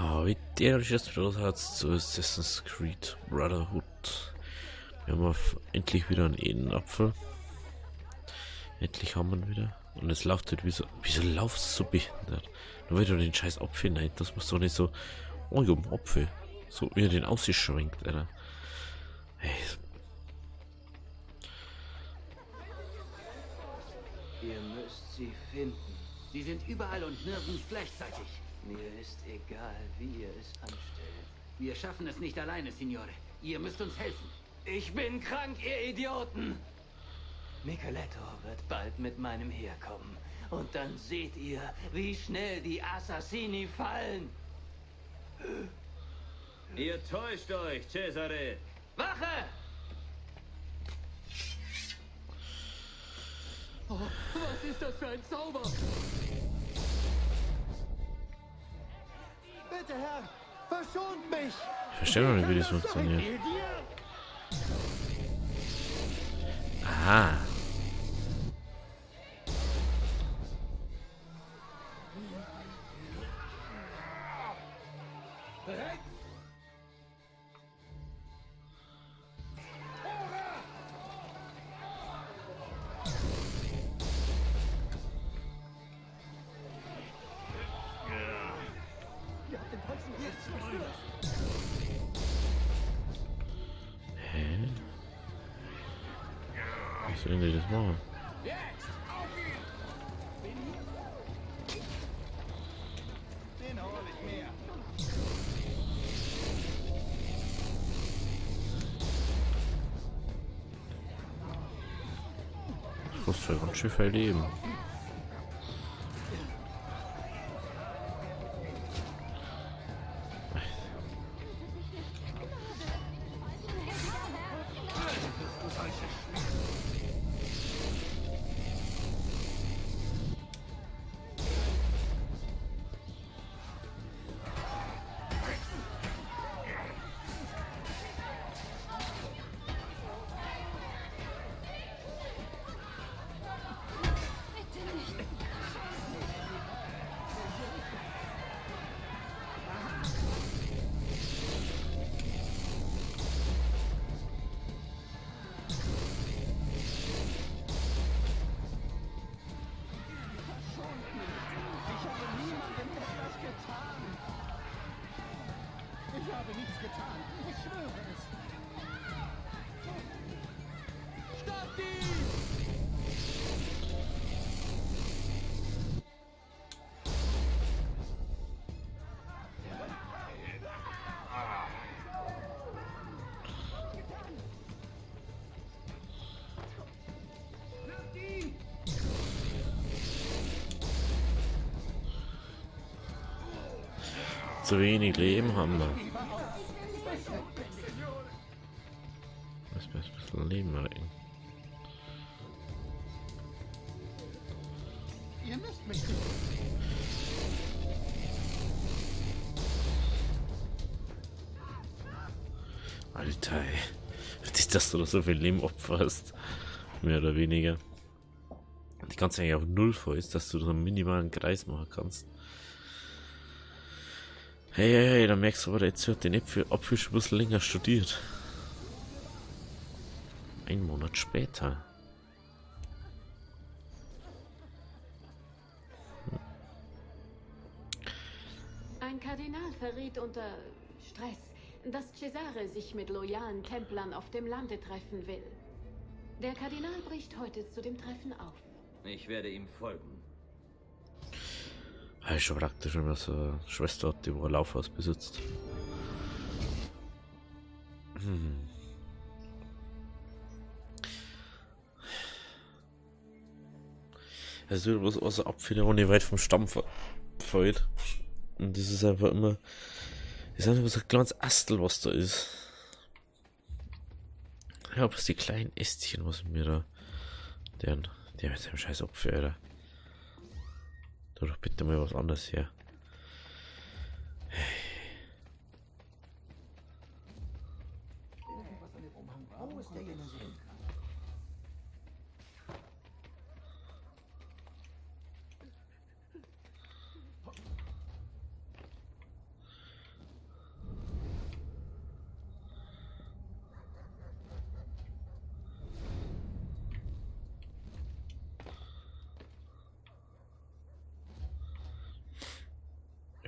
Heute ist es Pilot zu Assassin's Creed Brotherhood. Wir haben endlich wieder einen Edenapfel. Endlich haben wir ihn wieder. Und es läuft halt wieso läuft es so behindert? Nur weil du den scheiß Apfel nicht, das muss doch nicht so, oh ja, Apfel. So wie er den ausschwenkt, Alter. Hey. Ihr müsst sie finden. Sie sind überall und nirgends gleichzeitig. Mir ist egal, wie ihr es anstellt. Wir schaffen es nicht alleine, Signore. Ihr müsst uns helfen. Ich bin krank, ihr Idioten! Micheletto wird bald mit meinem Heer kommen. Und dann seht ihr, wie schnell die Assassini fallen. Ihr täuscht euch, Cesare! Wache! Oh, was ist das für ein Zauber? Bitte, Herr, verschont mich! Ich verstehe noch nicht, wie das funktioniert. Aha. Hä? Wie sollen die das machen? Das kostet ja ganz schön viel Leben. Ich habe nichts getan. Ich schwöre es. Stoppt ihn! Zu wenig Leben haben wir. Müssen wir ein bisschen Leben rein. Ihr müsst mich nicht. Alter, ey. Nicht, dass du da so viel Leben opferst. Mehr oder weniger. Die ganze eigentlich auf null voll ist, dass du so einen minimalen Kreis machen kannst. Hey, da merkst du aber, jetzt wird den Apfel schon ein bisschen länger studiert. Ein Monat später. Ein Kardinal verriet unter Stress, dass Cesare sich mit loyalen Templern auf dem Lande treffen will. Der Kardinal bricht heute zu dem Treffen auf. Ich werde ihm folgen. Ja, ist schon praktisch, wenn man so eine Schwester hat, die wo ein Laufhaus besitzt. Also du musst außer Abfälle auch nicht weit vom Stamm fällt. Und das ist einfach immer. Das ist einfach so ein kleines Astel, was da ist. Ja, bloß die kleinen Ästchen, was mir da. Der mit seinem scheiß Apfel, Alter. Tu doch bitte mal was anderes her. Wo ist der jetzt hin?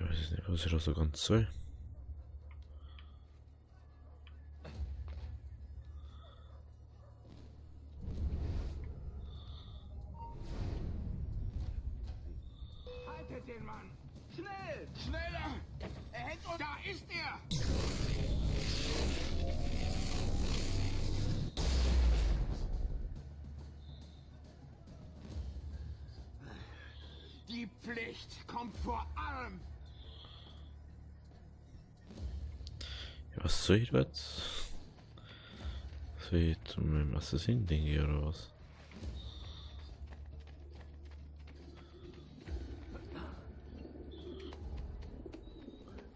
Ich weiß nicht, was ich da so ganz soll. Haltet den Mann! Schnell! Schneller! Er hängt und da ist er! Die Pflicht kommt vor allem! Ja, was soll ich jetzt? Soll ich zu meinem Assassin-Ding hier oder was?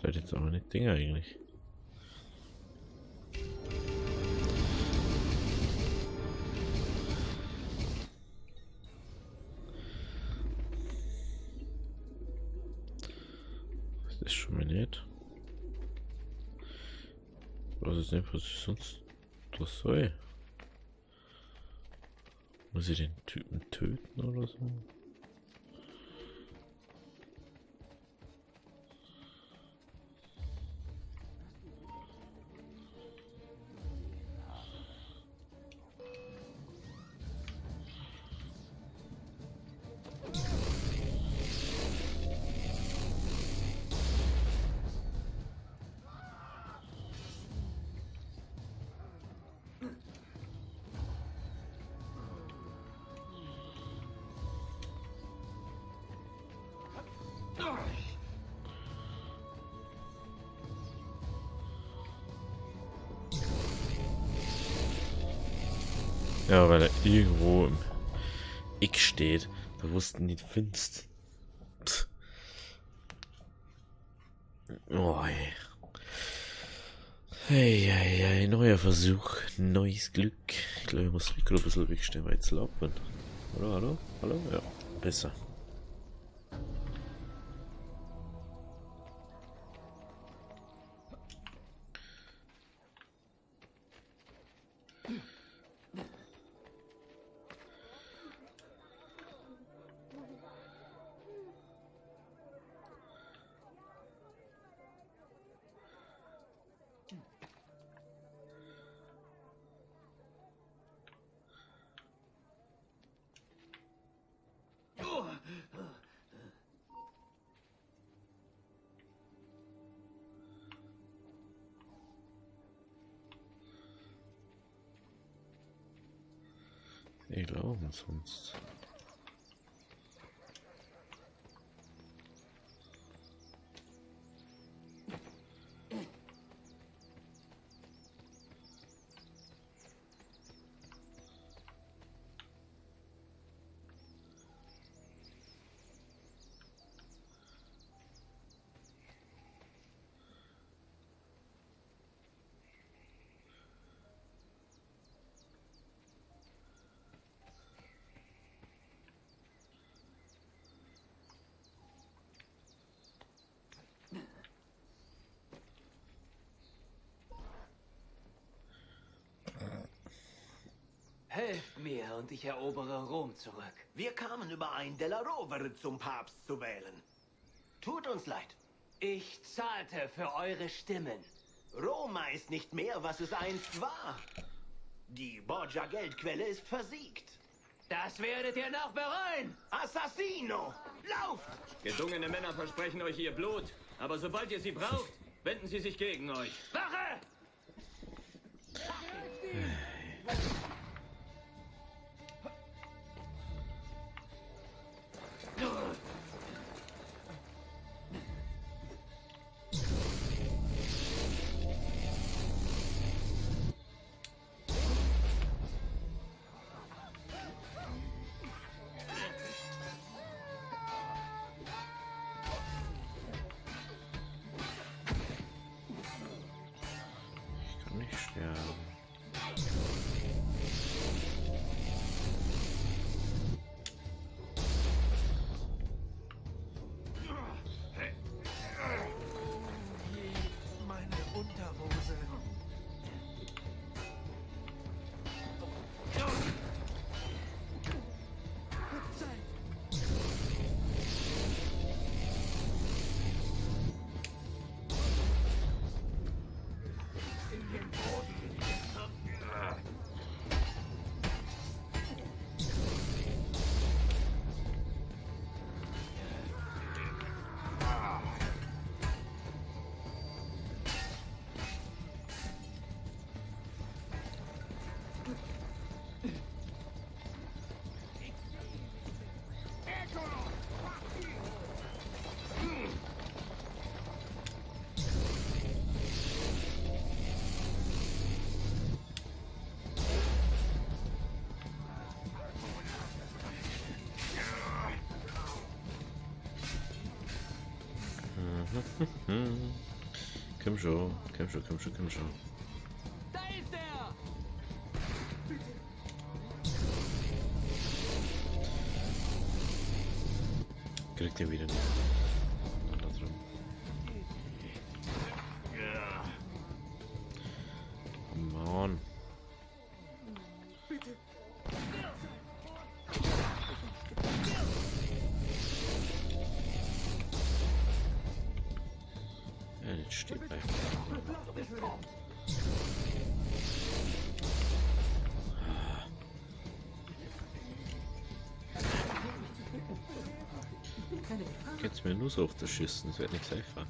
Das ist jetzt aber nicht Ding eigentlich. Das ist schon mal nicht. Was ist denn, was ich sonst das soll? Muss ich den Typen töten oder so? Ja, weil er irgendwo im Eck steht. Da wussten nicht findest. Oh, ey. Hey, neuer Versuch, neues Glück. Ich glaube, ich muss das Mikro ein bisschen wegstellen, weil ich zu laut bin. Hallo? Ja, besser. Ich glaube sonst. Helft mir und ich erobere Rom zurück. Wir kamen überein, Della Rovere zum Papst zu wählen. Tut uns leid. Ich zahlte für eure Stimmen. Roma ist nicht mehr, was es einst war. Die Borgia-Geldquelle ist versiegt. Das werdet ihr noch bereuen! Assassino! Lauft! Gedungene Männer versprechen euch ihr Blut, aber sobald ihr sie braucht, wenden sie sich gegen euch. Wache! Ich kann nicht sterben. Meine Unterhose. Komm schon, komm schon, komm schon, komm schon. Da ist er! Kriegt er wieder nicht. Da drum. Mann. Ja, jetzt steht bei. Geht's mir nur so auf das Schießen, das wird nicht einfach.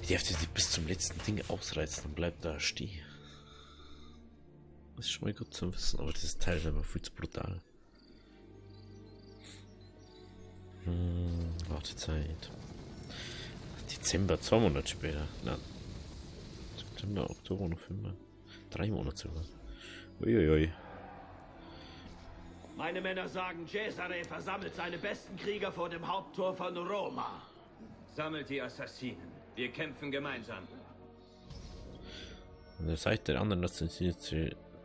Ich darf das nicht bis zum letzten Ding ausreizen und bleibt da stehen. Das ist schon mal gut zu wissen, aber dieses Teil ist einfach viel zu brutal. Wartezeit. Dezember, 2 Monate später. Nein. September, Oktober, November. 3 Monate sogar. Uiuiui. Meine Männer sagen, Cesare versammelt seine besten Krieger vor dem Haupttor von Roma. Sammelt die Assassinen. Wir kämpfen gemeinsam. An der Seite der anderen Nationen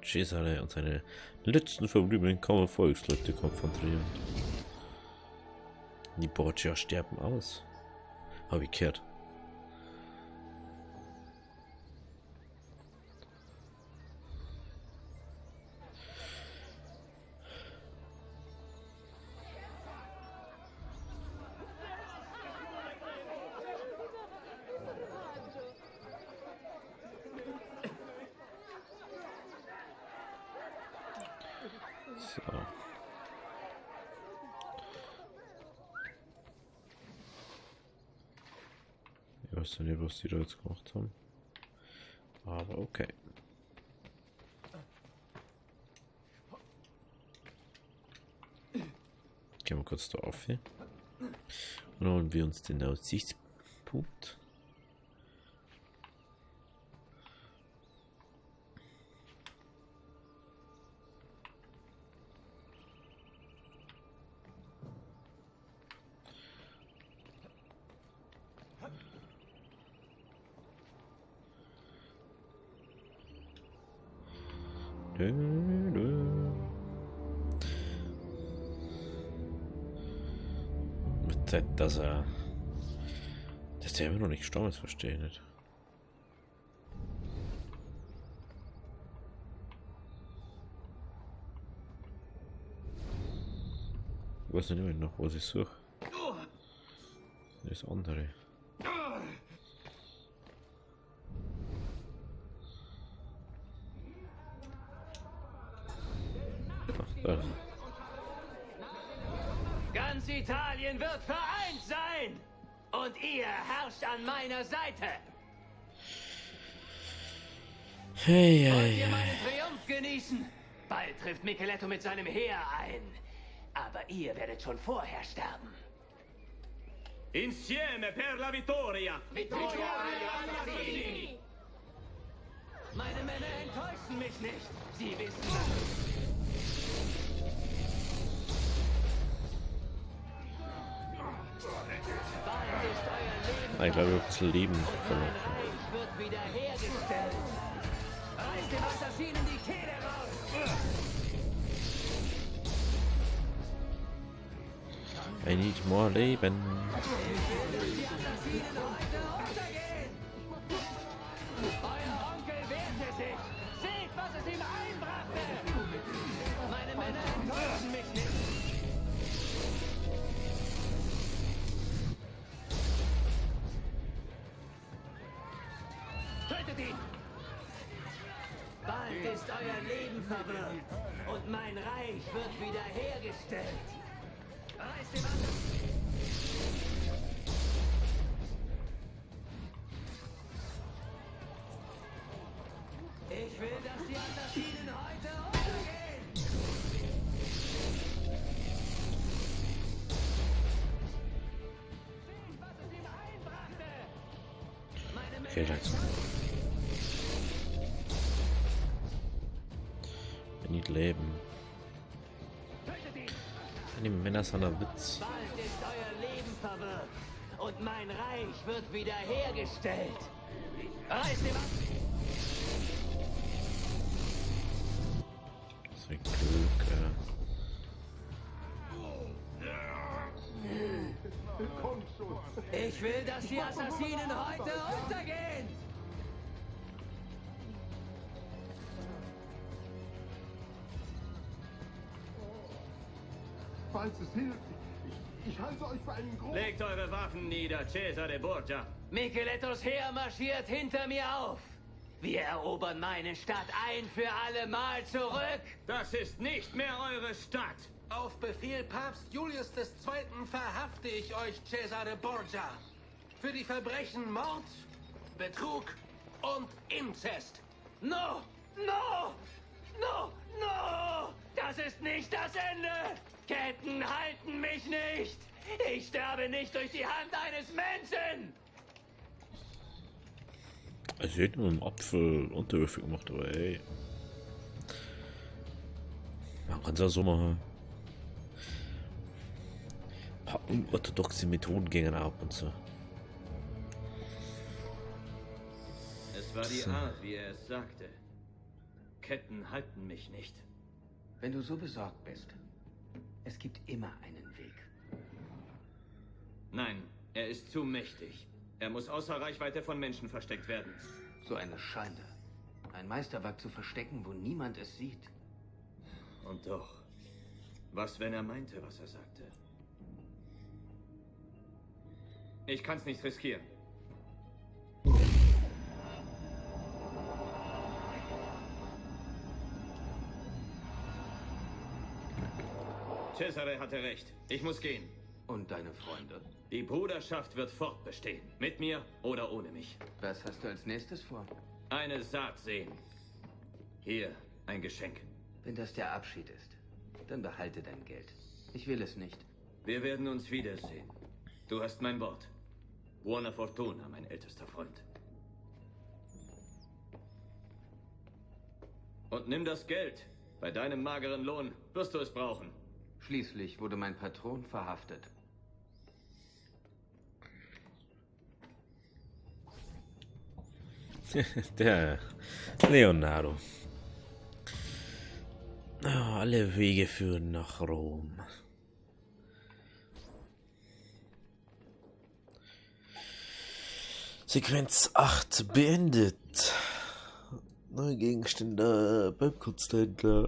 Cesare und seine letzten verbliebenen Volksleute konfrontieren. Die Borgia sterben aus. Habe ich gehört. So. Ich weiß nicht, was die da jetzt gemacht haben. Aber okay. Gehen wir kurz da auf hier. Und holen wir uns den Aussichtspunkt. Mit Zeit, dass der immer noch nicht gestorben ist, verstehe ich nicht. Ich weiß nicht mehr noch, was ich suche. Das andere. Ganz Italien wird vereint sein! Und ihr herrscht an meiner Seite! Hey, Wollt hey, ihr hey. meinen Triumph genießen? Bald trifft Micheletto mit seinem Heer ein. Aber ihr werdet schon vorher sterben. Insieme per la vittoria! Meine Männer enttäuschen mich nicht. Sie wissen das. Bald ist euer Leben Ich glaube, ich habe ein bisschen Leben verloren. Reich wird wiederhergestellt. Reißt dem Assassinen die Kehle raus! I need more Leben. Die Assassinen heute untergehen! Euer Onkel wehrte sich! Seht, was es ihm einbrachte! Meine Männer enttäuschen mich nicht! Tötet ihn! Bald ist euer Leben verwirrt und mein Reich wird wiederhergestellt. Reißt dem Assassinen! Ich will, dass die Assassinen heute untergehen! Geld halt so. Wir nicht leben. Die Männer sind ein Witz. Bald ist euer Leben verwirrt und mein Reich wird wiederhergestellt. Reiß den ab! So ein Glück, Ich will, dass die Assassinen heute untergehen! Falls es hilft, ich halte euch für einen großen... Legt eure Waffen nieder, Cesare Borgia. Michelettos Heer marschiert hinter mir auf. Wir erobern meine Stadt ein für alle Mal zurück. Das ist nicht mehr eure Stadt. Auf Befehl Papst Julius II. Verhafte ich euch, Cesare Borgia. Für die Verbrechen Mord, Betrug und Inzest. No! No! No! No! Das ist nicht das Ende! Ketten halten mich nicht! Ich sterbe nicht durch die Hand eines Menschen! Also ich hätte nur einen Apfel unterwürfig gemacht, aber ey. Man kann es auch so machen. Ein paar unorthodoxe Methoden gegen ab und so. Es war die Art, wie er es sagte. Ketten halten mich nicht. Wenn du so besorgt bist, es gibt immer einen Weg. Nein, er ist zu mächtig. Er muss außer Reichweite von Menschen versteckt werden. So eine Schande. Ein Meisterwerk zu verstecken, wo niemand es sieht. Und doch. Was, wenn er meinte, was er sagte? Ich kann's nicht riskieren. Cesare hatte recht. Ich muss gehen. Und deine Freunde? Die Bruderschaft wird fortbestehen. Mit mir oder ohne mich. Was hast du als nächstes vor? Eine Saat sehen. Hier, ein Geschenk. Wenn das der Abschied ist, dann behalte dein Geld. Ich will es nicht. Wir werden uns wiedersehen. Du hast mein Wort. Buona Fortuna, mein ältester Freund. Und nimm das Geld. Bei deinem mageren Lohn wirst du es brauchen. Schließlich wurde mein Patron verhaftet. Der Leonardo. Ah, alle Wege führen nach Rom. Sequenz 8 beendet. Neue Gegenstände beim Kunsthändler.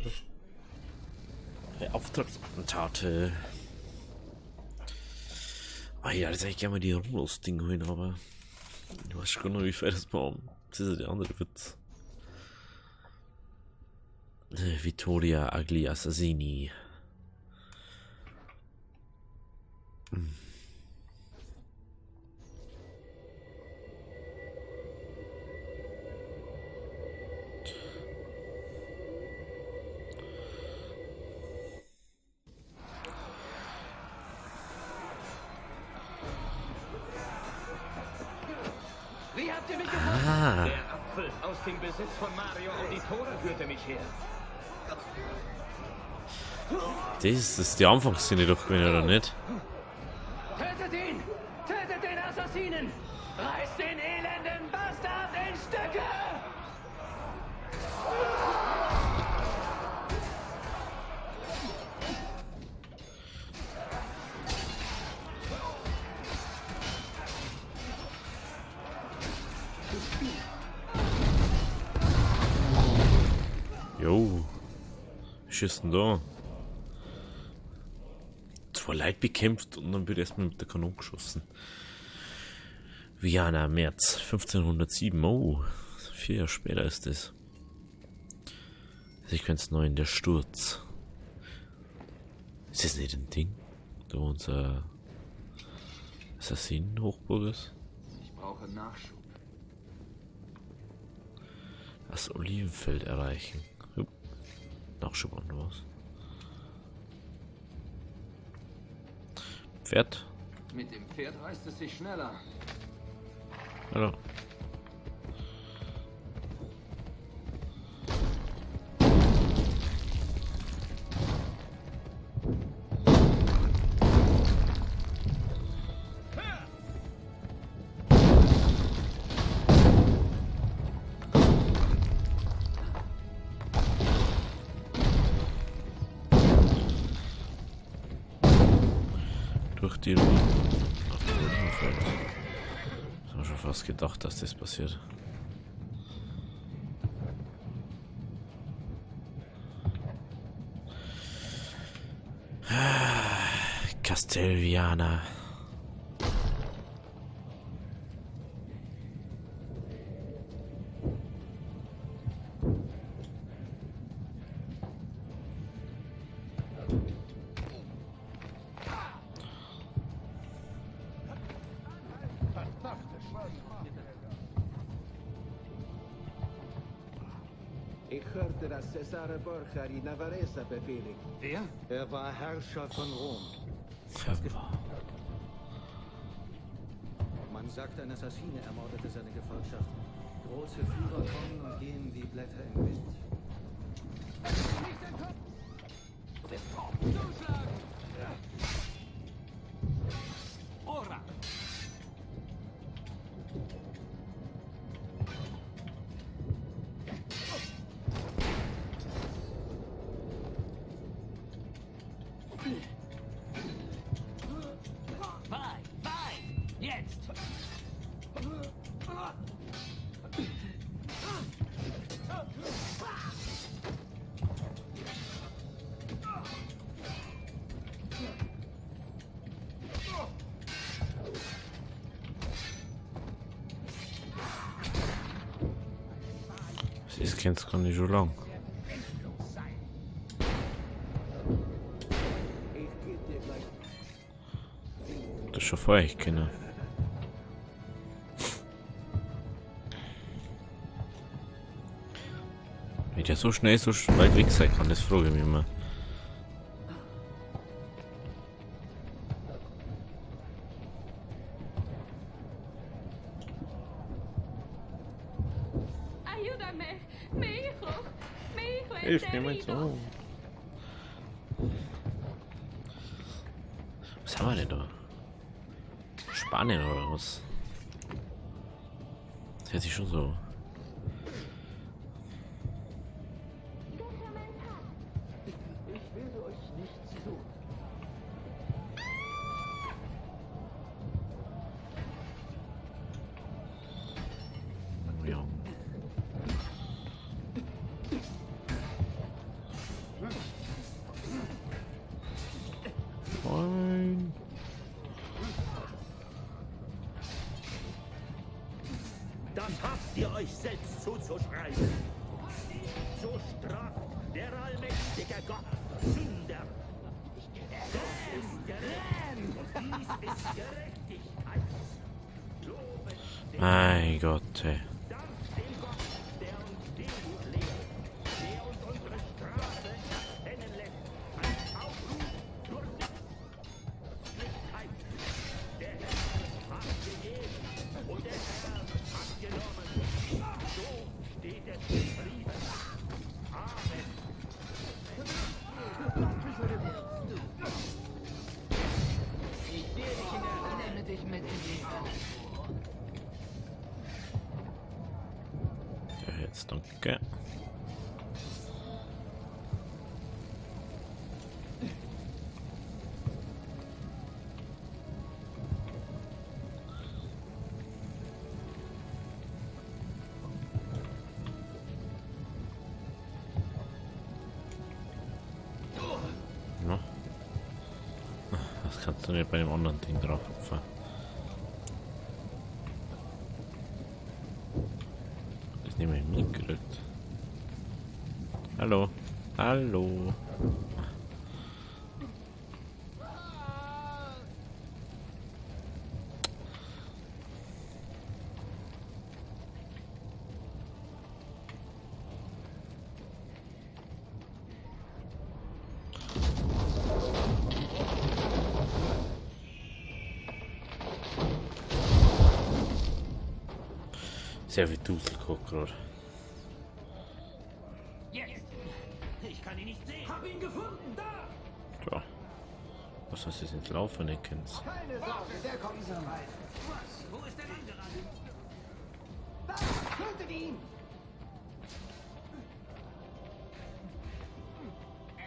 Auftragsattentate. Ah ja, das hätte ich gerne mal die Rumlos-Ding holen, aber ich weiß schon noch, wie viel das bauen. Das ist ja der andere Witz. Vittoria Agli Assassini. Wie habt ihr mich gefunden? Ah, Der Apfel aus dem Besitz von Mario Auditore führte mich her. das ist die Anfangsszene doch gewesen, oder nicht? Tötet ihn! Tötet den Assassinen! Reißt den elenden Bastard in Stücke! Jo. Was ist denn da? Zwei Leute bekämpft und dann wird erstmal mit der Kanone geschossen. Viana, März 1507. Oh, 4 Jahre später ist das. Sequenz 9, der Sturz. Ist das nicht ein Ding? Da unser Assassinen-Hochburg ist? Ich brauche Nachschub. Das Olivenfeld erreichen. Jupp. Nachschub und was? Pferd. Mit dem Pferd reißt es sich schneller. Hallo. die Ruhe. Ach, die Ruhe fällt. Ich habe schon fast gedacht, dass das passiert. Castelviana. Ich hörte, dass Cesare Borgia die Navarresa befehligt. Wer? Er war Herrscher von Rom. Man sagt, ein Assassine ermordete seine Gefolgschaft. Große Führer kommen und gehen wie Blätter im Wind. Zuschlagen! Ora! Bei! Jetzt! Das kennst du gar nicht so lang. Das ist schon vorher ich kenne. Wie der so schnell so weit weg sein kann, das frage ich mich immer. Ayúdame, mi hijo. Mi hijo es Hilf mir mal herido. so. Was haben wir denn da? Spanien oder was? Das hört sich schon so. Ich werde euch nicht suchen. Ja. Nein. Das habt ihr euch selbst zuzuschreiben. So straft der allmächtige Gott Sünder. Das ist gerecht und dies ist Gerechtigkeit. Loben den Mein Gott, ey. Dank dem Gott, der uns Demut lehrt, der uns unsere Strafe erkennen lässt, als Aufruf zur Sittlichkeit. Der Herr hat gegeben und der Herr hat genommen. So steht es geschrieben. Amen. Ich sehe dich in der Nehme dich mit in die Hölle. Ja, jetzt danke. Na? Das kannst du nicht bei dem anderen Ding drauf opfern. Das nehme ich mitgekriegt. Hallo. Hallo. Sehr viel Duselkopf gerade. Jetzt! Ich kann ihn nicht sehen. Hab ihn gefunden! Da! Tja. Was hast du jetzt ins Laufen nicht kennst? Keine Sorge, der kommt so weit. Was? Wo ist der Mann gerade? Da! Tötet ihn!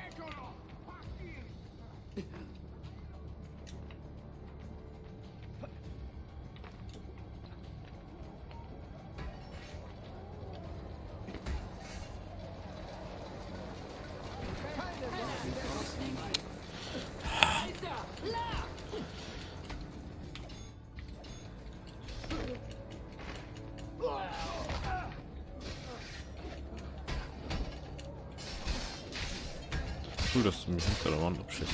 Eccolo! Packt ihn! Cool, dass du mich hinter der Wand abschießt.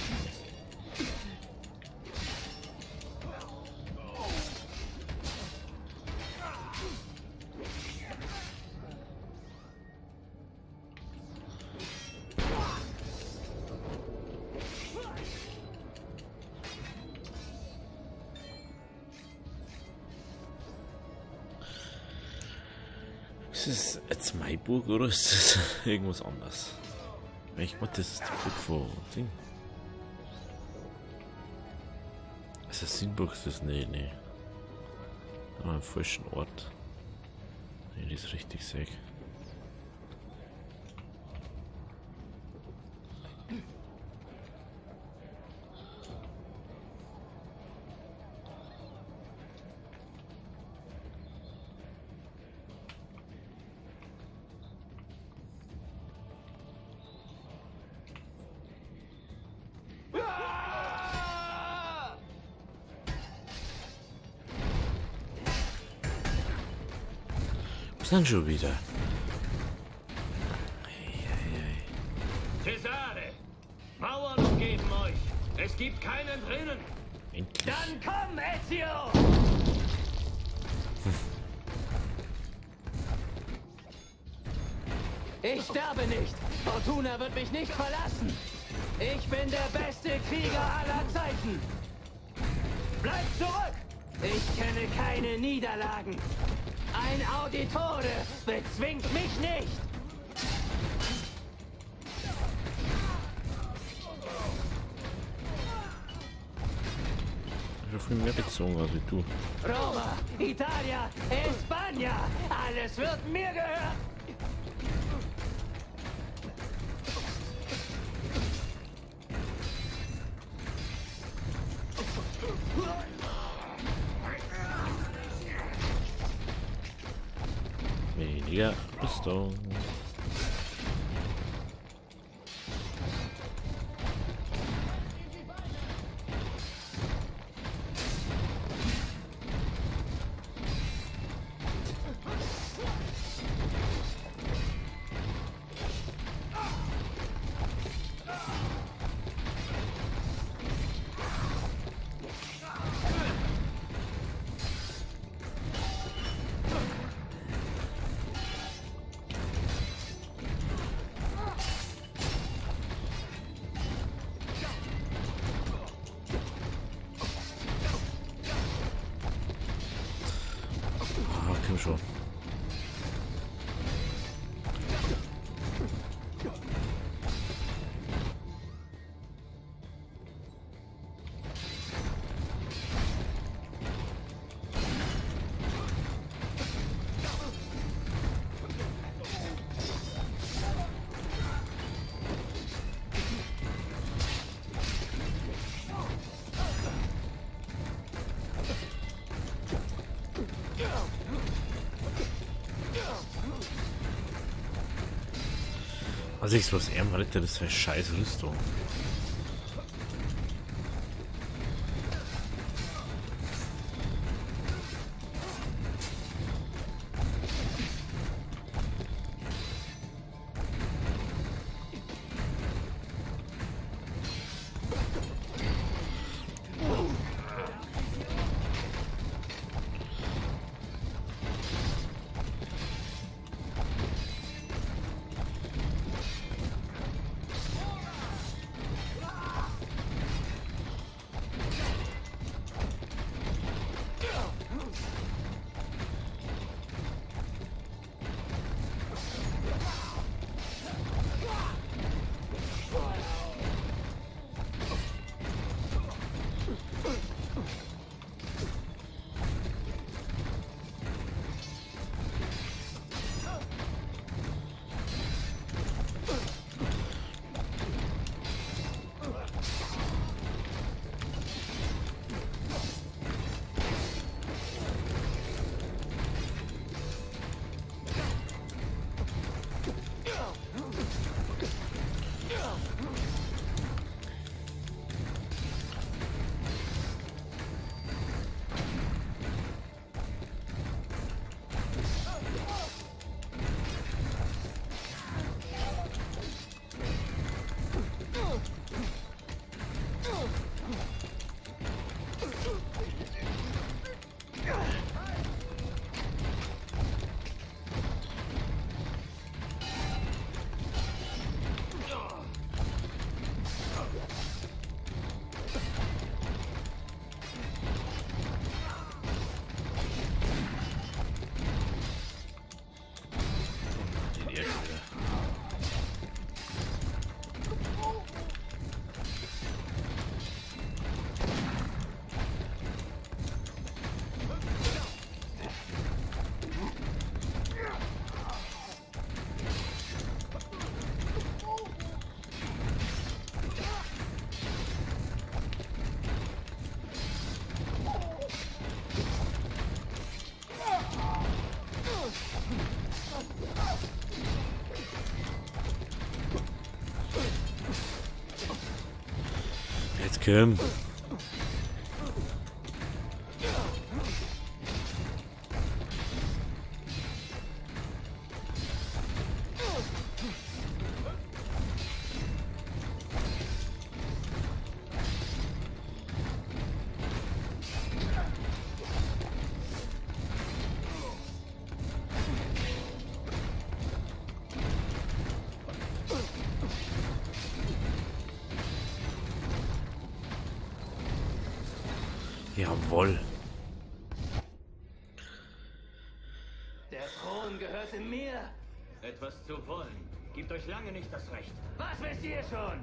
Ist es jetzt meine Burg oder ist es irgendwas anderes? Ich meine, das ist die Burg von Ding. Assassinburg ist das? Nee. Aber am falschen Ort. Nee, das ist richtig sehe. Was denn schon wieder? Cesare! Mauern umgeben euch! Es gibt keinen drinnen! Endlich. Dann komm, Ezio! Ich sterbe nicht. Fortuna wird mich nicht verlassen. Ich bin der beste Krieger aller Zeiten. Bleib zurück! Ich kenne keine Niederlagen. Ein Auditore bezwingt mich nicht. Ich habe viel mehr bezogen als du. Roma, Italia, España, alles wird mir gehören. Weniger Rüstung. Komm schon. Also ich was er rettet, das ist eine scheiß Rüstung. Komm. Jawohl. Der Thron gehörte mir. Etwas zu wollen gibt euch lange nicht das Recht. Was wisst ihr schon?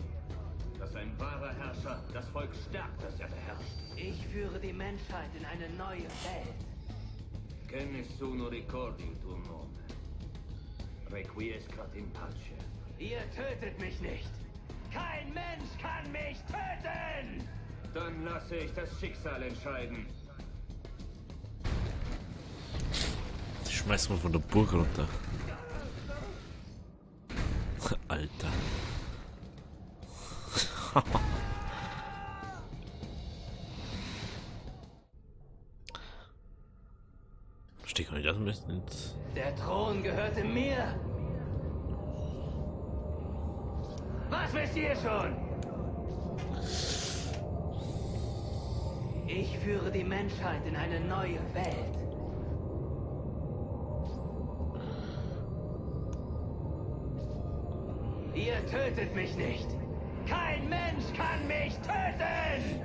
Dass ein wahrer Herrscher das Volk stärkt, das er beherrscht. Ich führe die Menschheit in eine neue Welt. Che nessuno ricordi il tuo nome. Requiescat in pace. Ihr tötet mich nicht. Kein Mensch kann mich töten! Dann lasse ich das Schicksal entscheiden. Ich schmeiß mal von der Burg runter. Alter. Verstehe gar nicht, das müssen ins... Der Thron gehörte mir. Was wisst ihr schon? Ich führe die Menschheit in eine neue Welt. Ihr tötet mich nicht. Kein Mensch kann mich töten!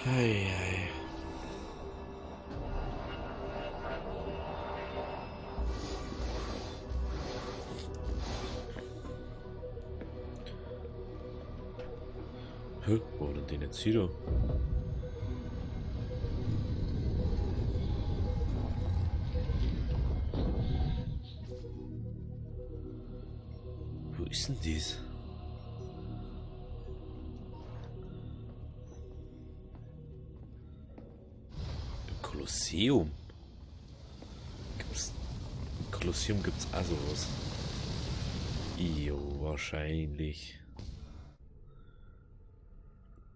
Hey, hey. Hä? Wo war denn den jetzt hier? Wo ist denn dies? Im Kolosseum? Im Kolosseum gibt's auch sowas. Jo, wahrscheinlich.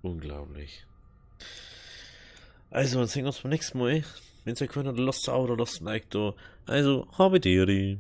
Unglaublich. Also, dann sehen wir uns beim nächsten Mal. Wenn es euch gefallen hat, lasst es auch oder lasst ein Like da. Also, habe Deri.